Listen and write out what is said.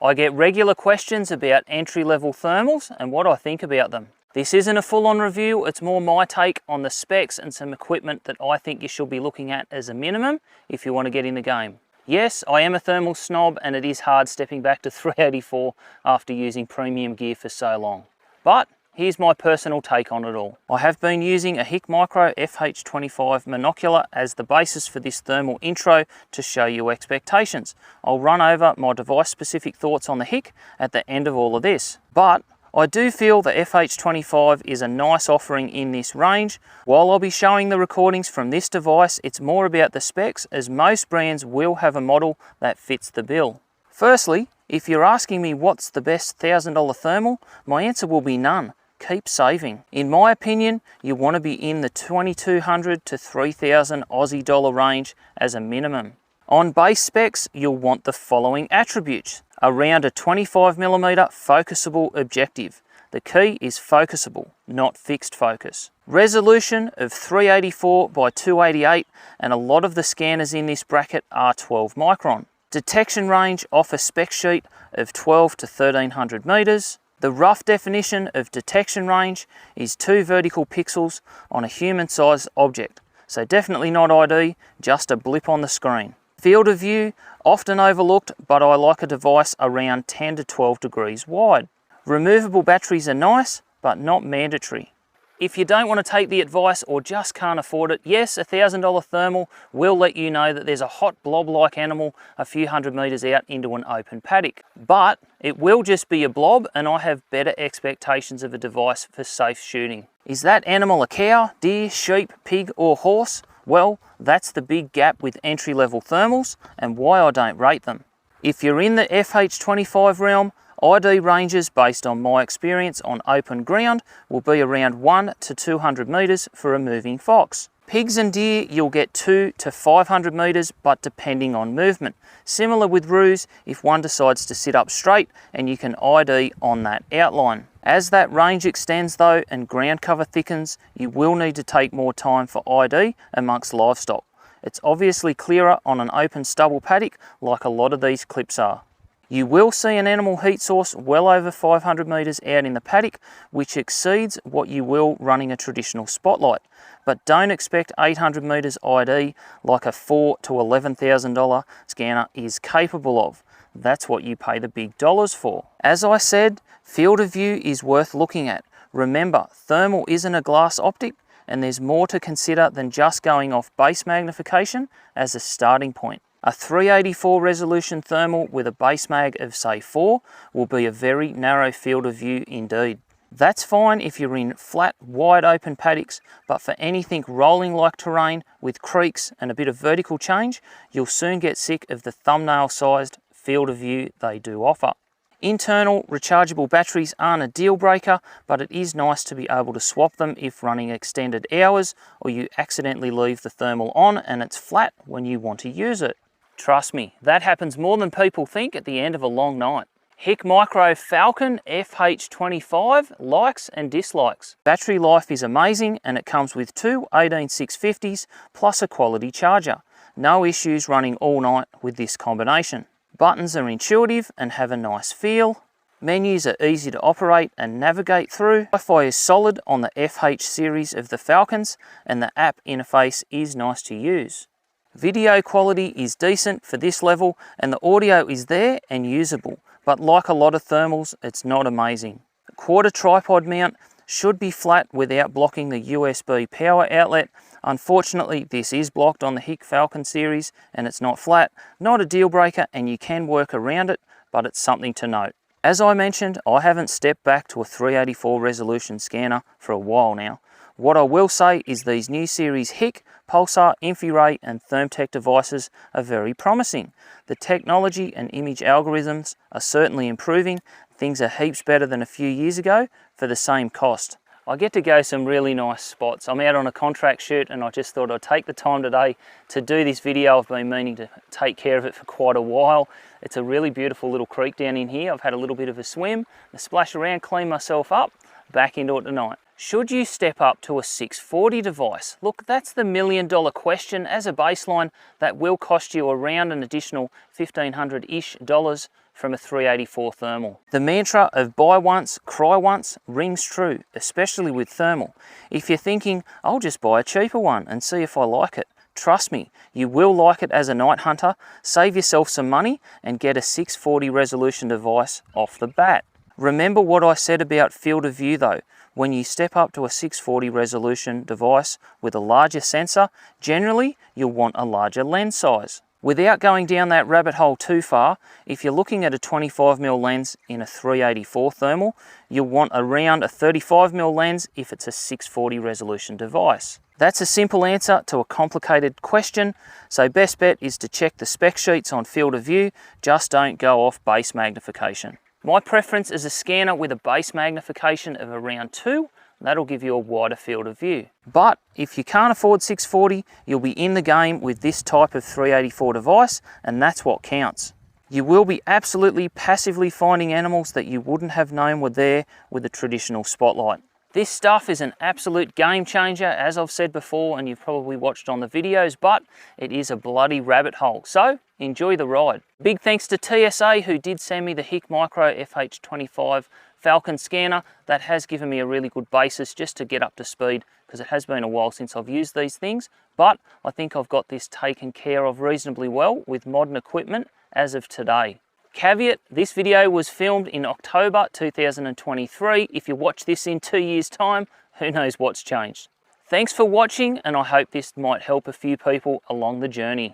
I get regular questions about entry-level thermals and what I think about them. This isn't a full-on review, it's more my take on the specs and some equipment that I think you should be looking at as a minimum if you want to get in the game. Yes, I am a thermal snob and it is hard stepping back to 384 after using premium gear for so long. But here's my personal take on it all. I have been using a HIK Micro FH25 Monocular as the basis for this thermal intro to show you expectations. I'll run over my device-specific thoughts on the HIK at the end of all of this. But I do feel the FH25 is a nice offering in this range. While I'll be showing the recordings from this device, it's more about the specs, as most brands will have a model that fits the bill. Firstly, if you're asking me what's the best $1,000 thermal, my answer will be none. Keep saving. In my opinion, you want to be in the 2,200 to 3,000 Aussie dollar range as a minimum. On base specs, you'll want the following attributes. Around a 25mm focusable objective. The key is focusable, not fixed focus. Resolution of 384 by 288, and a lot of the scanners in this bracket are 12 micron. Detection range off a spec sheet of 12 to 1300 meters. The rough definition of detection range is 2 vertical pixels on a human-sized object. So definitely not ID, just a blip on the screen. Field of view, often overlooked, but I like a device around 10 to 12 degrees wide. Removable batteries are nice, but not mandatory. If you don't want to take the advice or just can't afford it, yes, a $1,000 thermal will let you know that there's a hot blob-like animal a few hundred meters out into an open paddock. But it will just be a blob, and I have better expectations of a device for safe shooting. Is that animal a cow, deer, sheep, pig or horse? Well, that's the big gap with entry-level thermals and why I don't rate them. If you're in the FH25 realm, ID ranges based on my experience on open ground will be around 1 to 200 meters for a moving fox. Pigs and deer, you'll get 2 to 500 meters, but depending on movement. Similar with roos if one decides to sit up straight and you can ID on that outline. As that range extends though and ground cover thickens, you will need to take more time for ID amongst livestock. It's obviously clearer on an open stubble paddock like a lot of these clips are. You will see an animal heat source well over 500 meters out in the paddock, which exceeds what you will running a traditional spotlight. But don't expect 800 meters ID like a $4,000 to $11,000 scanner is capable of. That's what you pay the big dollars for. As I said, field of view is worth looking at. Remember, thermal isn't a glass optic, and there's more to consider than just going off base magnification as a starting point. A 384 resolution thermal with a base mag of say 4 will be a very narrow field of view indeed. That's fine if you're in flat, wide open paddocks, but for anything rolling like terrain with creeks and a bit of vertical change, you'll soon get sick of the thumbnail sized field of view they do offer. Internal rechargeable batteries aren't a deal breaker, but it is nice to be able to swap them if running extended hours or you accidentally leave the thermal on and it's flat when you want to use it. Trust me, that happens more than people think at the end of a long night. HIK Micro Falcon FH25 likes and dislikes. Battery life is amazing and it comes with two 18650s plus a quality charger. No issues running all night with this combination. Buttons are intuitive and have a nice feel. Menus are easy to operate and navigate through. Wi-Fi is solid on the FH series of the Falcons and the app interface is nice to use. Video quality is decent for this level and the audio is there and usable, but like a lot of thermals, it's not amazing. The quarter tripod mount should be flat without blocking the USB power outlet. Unfortunately, this is blocked on the HIK Falcon series and it's not flat. Not a deal breaker and you can work around it, but it's something to note. As I mentioned, I haven't stepped back to a 384 resolution scanner for a while now. What I will say is these new series HIK, Pulsar, Infiray and Thermtec devices are very promising. The technology and image algorithms are certainly improving. Things are heaps better than a few years ago for the same cost. I get to go some really nice spots. I'm out on a contract shoot and I just thought I'd take the time today to do this video. I've been meaning to take care of it for quite a while. It's a really beautiful little creek down in here. I've had a little bit of a swim, a splash around, clean myself up, back into it tonight. Should you step up to a 640 device? Look, that's the $1 million question. As a baseline, that will cost you around an additional $1,500-ish from a 384 thermal. The mantra of buy once, cry once rings true, especially with thermal. If you're thinking, I'll just buy a cheaper one and see if I like it, trust me, you will like it as a night hunter. Save yourself some money and get a 640 resolution device off the bat. Remember what I said about field of view though. When you step up to a 640 resolution device with a larger sensor, generally you'll want a larger lens size. Without going down that rabbit hole too far, if you're looking at a 25mm lens in a 384 thermal, you'll want around a 35mm lens if it's a 640 resolution device. That's a simple answer to a complicated question, so best bet is to check the spec sheets on field of view, just don't go off base magnification. My preference is a scanner with a base magnification of around 2, that'll give you a wider field of view. But if you can't afford 640, you'll be in the game with this type of 384 device, and that's what counts. You will be absolutely passively finding animals that you wouldn't have known were there with a traditional spotlight. This stuff is an absolute game changer, as I've said before, and you've probably watched on the videos, but it is a bloody rabbit hole. So enjoy the ride. Big thanks to TSA who did send me the HIK Micro FH25 Falcon scanner. That has given me a really good basis just to get up to speed, because it has been a while since I've used these things, but I think I've got this taken care of reasonably well with modern equipment as of today. Caveat, this video was filmed in October 2023. If you watch this in 2 years' time, who knows what's changed. Thanks for watching, and I hope this might help a few people along the journey.